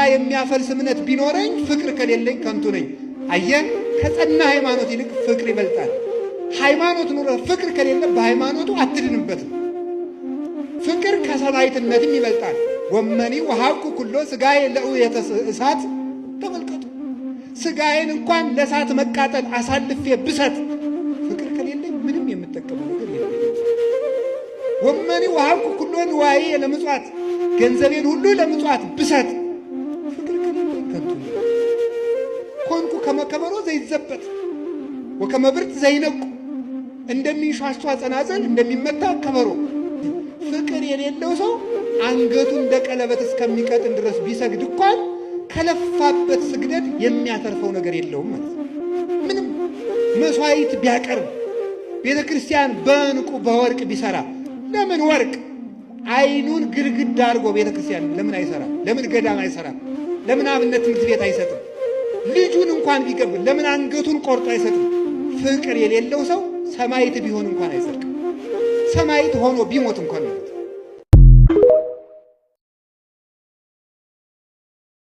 የሚያፈልስ እምነት ቢኖረኝ ፍቅር ከሌለኝ ከንቱ ነኝ። አየህ፣ ከጸና ሃይማኖት ይልቅ ፍቅር ይበልጣል። ሃይማኖት ኑሮ ፍቅር ከሌለ በሃይማኖቱ አትድንበትም። ፍቅር ከሰማዕትነትም ይበልጣል። ወመኒ ወሀብኩ ኩሎ ሥጋዬ ለእውየተ እሳት። ተመልከቱ፣ ሥጋዬን እንኳን ለእሳት መቃጠል አሳልፌ ብሰጥ ፍቅር ከሌለኝ ምንም የምጠቀመው ነገር የለም። ወመኒ ወሀብኩ ኩሎ ንዋዬ ለምጽዋት፣ ገንዘቤን ሁሉ ለምጽዋት ብሰጥ ፍቅር ከሌለኝ ከንቱ ነኝ። ኮንኩ ከመ ከበሮ ዘይዘበት ወከመ ብርት ዘይነቁ፣ እንደሚንሿሿ ጸናጽል እንደሚመታ ከበሮ። ፍቅር የሌለው ሰው አንገቱ እንደ ቀለበት እስከሚቀጥን ድረስ ቢሰግድ እንኳን ከለፋበት ስግደት የሚያተርፈው ነገር የለውም ማለት ነው። ምንም መስዋዕት ቢያቀርብ ቤተ ክርስቲያን በዕንቁ በወርቅ ቢሰራ፣ ለምን ወርቅ አይኑን ግድግዳ አድርጎ ቤተ ክርስቲያን ለምን አይሰራም? ለምን ገዳም አይሰራም? ለምን አብነት ትምህርት ቤት አይሰጥም? ልጁን እንኳን ቢገብር ለምን አንገቱን ቆርጦ አይሰጥም? ፍቅር የሌለው ሰው ሰማዕት ቢሆን እንኳን አይጸድቅም። ሰማዕት ሆኖ ቢሞት እንኳን